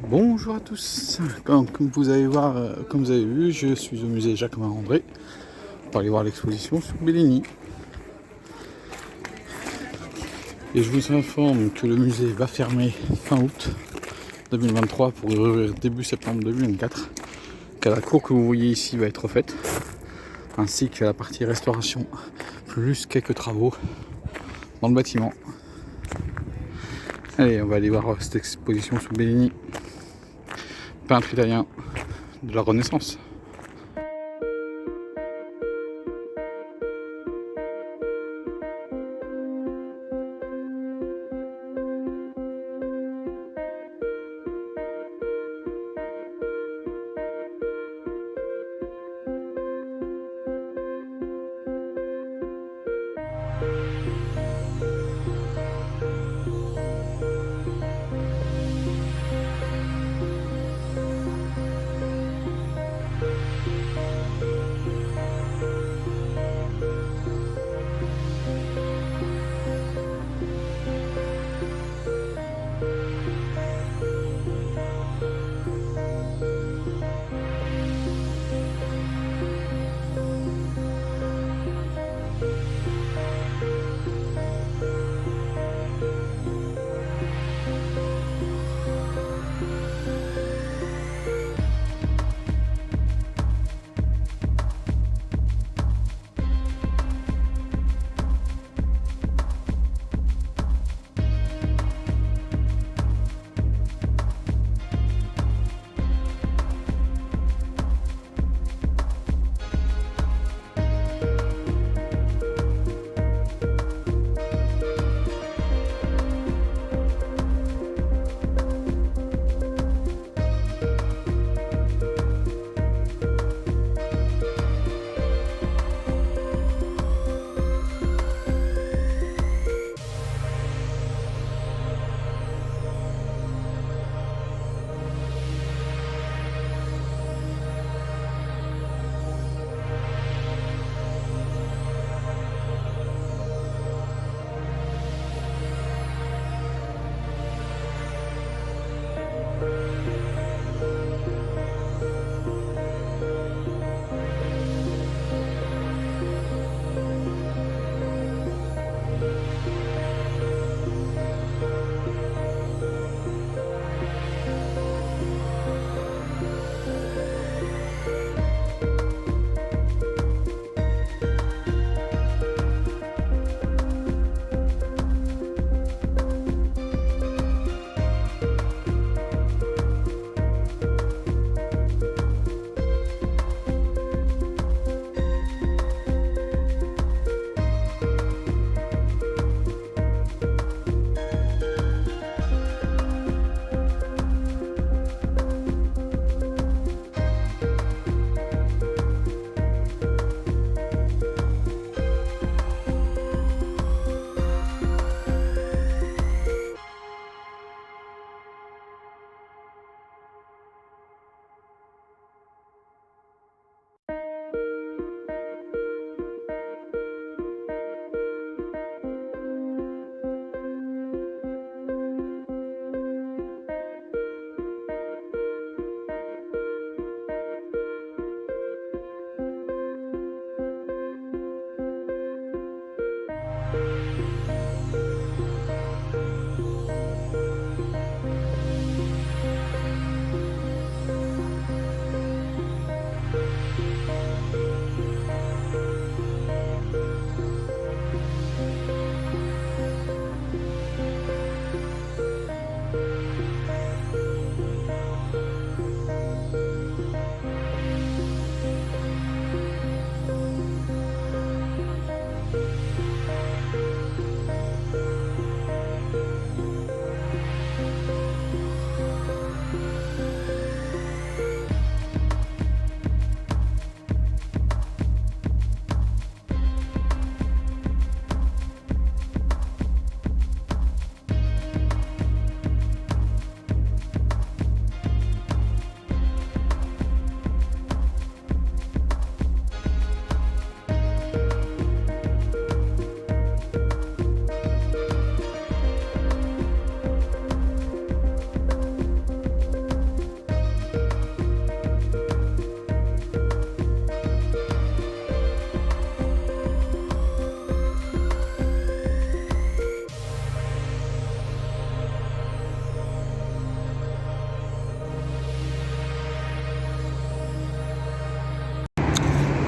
Bonjour à tous. Comme vous allez voir, comme vous avez vu, je suis au musée Jacques-Marandré pour aller voir l'exposition sur Bellini. Et je vous informe que le musée va fermer fin août 2023 pour ouvrir début septembre 2024. Car la cour que vous voyez ici va être refaite, ainsi que la partie restauration, plus quelques travaux dans le bâtiment. Allez, on va aller voir cette exposition sur Bellini, peintre italien de la Renaissance.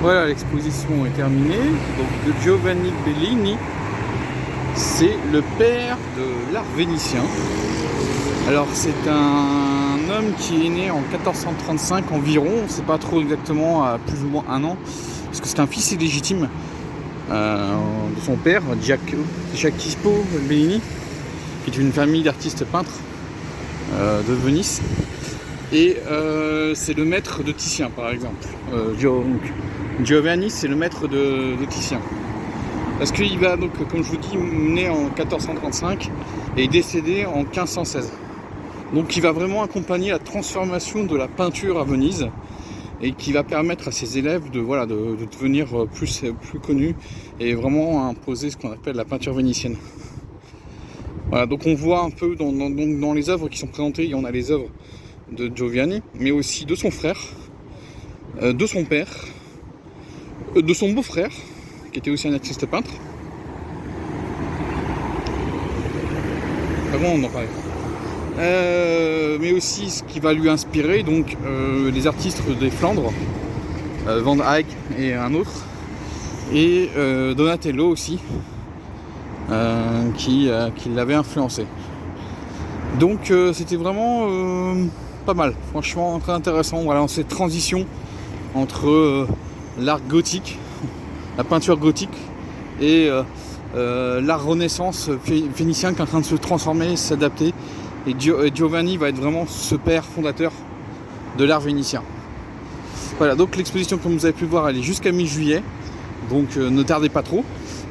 Voilà, l'exposition est terminée. Donc de Giovanni Bellini, c'est le père de l'art vénitien. Alors c'est un homme qui est né en 1435 environ, on ne sait pas trop exactement, à plus ou moins un an, parce que c'est un fils illégitime de son père, Giacopo Bellini, qui est une famille d'artistes peintres de Venise. Et c'est le maître de Titien par exemple. Giovanni, c'est le maître de Titien. Parce qu'il va donc, comme je vous dis, né en 1435 et décédé en 1516. Donc il va vraiment accompagner la transformation de la peinture à Venise et qui va permettre à ses élèves de devenir plus connus et vraiment imposer ce qu'on appelle la peinture vénitienne. Voilà, donc on voit un peu dans les œuvres qui sont présentées, on a les œuvres de Giovanni, mais aussi de son frère, de son père, de son beau-frère, qui était aussi un artiste peintre. Avant on en parlait. Mais aussi ce qui va lui inspirer, donc les artistes des Flandres, Van Eyck et un autre, et Donatello aussi, qui l'avait influencé. Donc c'était vraiment pas mal, franchement très intéressant. Voilà, cette transition entre l'art gothique, la peinture gothique et l'art renaissance vénitien qui est en train de se transformer, s'adapter. Et Giovanni va être vraiment ce père fondateur de l'art vénitien. Voilà, donc l'exposition, comme vous avez pu voir, elle est jusqu'à mi-juillet. Donc ne tardez pas trop.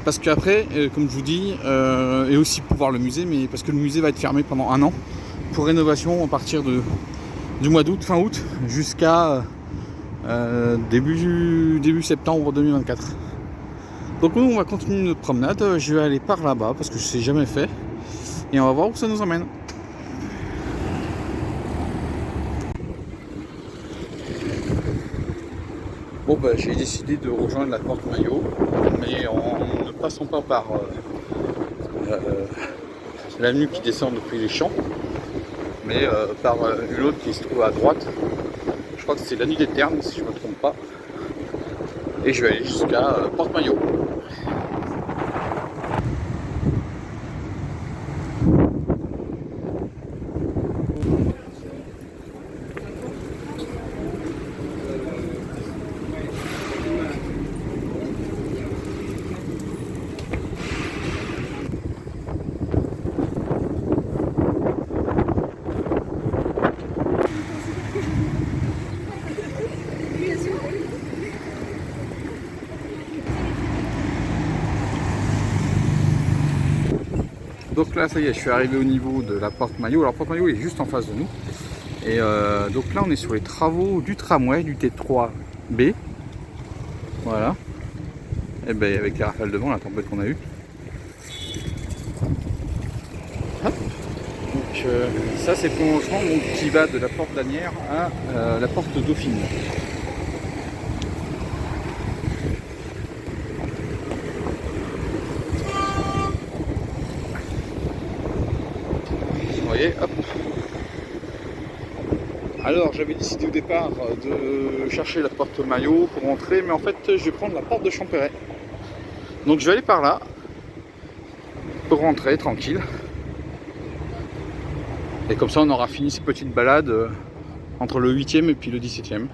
Parce qu'après, comme je vous dis, et aussi pour voir le musée, mais parce que le musée va être fermé pendant un an pour rénovation à partir du mois d'août, fin août, jusqu'à début septembre 2024. Donc nous, on va continuer notre promenade. Je vais aller par là-bas parce que je ne sais jamais fait. Et on va voir où ça nous emmène. Bon bah j'ai décidé de rejoindre la porte Maillot, mais en ne passant pas par l'avenue qui descend depuis les champs, mais par une autre qui se trouve à droite. Je crois que c'est l'avenue des Ternes si je ne me trompe pas. Et je vais aller jusqu'à porte Maillot. Donc là, ça y est, je suis arrivé au niveau de la porte Maillot. Alors, porte Maillot est juste en face de nous. Et donc là, on est sur les travaux du tramway du T3B. Voilà. Et bien, avec les rafales devant, la tempête qu'on a eue. Hop. Donc, ça, c'est le prolongement qui va de la porte d'Asnières à la porte Dauphine. Hop. Alors j'avais décidé au départ de chercher la porte Maillot pour rentrer, mais en fait je vais prendre la porte de Champéret. Donc je vais aller par là pour rentrer tranquille. Et comme ça on aura fini ces petites balades entre le 8e et puis le 17e.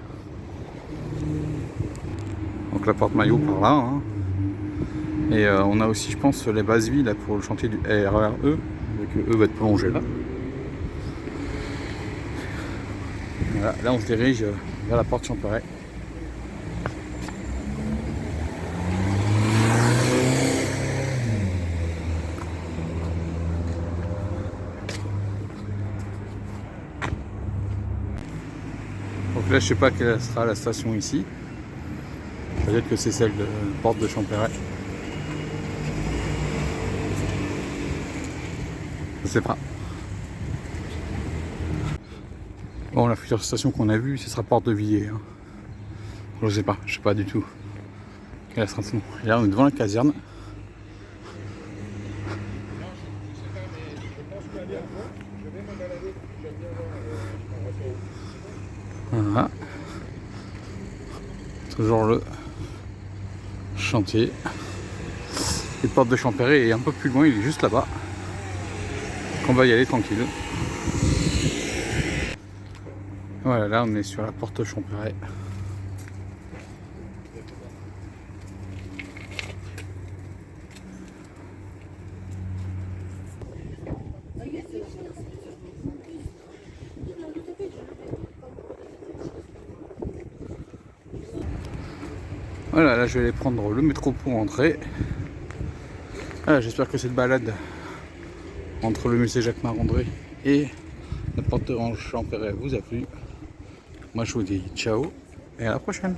Donc la porte Maillot par là. Hein. Et on a aussi je pense les bases villes pour le chantier du RERE. Donc eux va être prolongé là. Voilà, là on se dirige vers la porte Champéret. Donc là je sais pas quelle sera la station ici. Peut-être que c'est celle de la porte de Champéret. Je sais pas. Bon, la future station qu'on a vue, ce sera porte de Villiers. Hein. Je sais pas du tout. Quelle station. Et là, on est devant la caserne. Voilà. Toujours le chantier. Les portes de Champéret est un peu plus loin, il est juste là-bas. On va y aller tranquille. Voilà, là on est sur la porte Champéret. Voilà, là je vais aller prendre le métro pour rentrer. Voilà, j'espère que cette balade entre le musée Jacques Marandré et la porte de Champéret vous a plu. Moi je vous dis ciao et à la prochaine.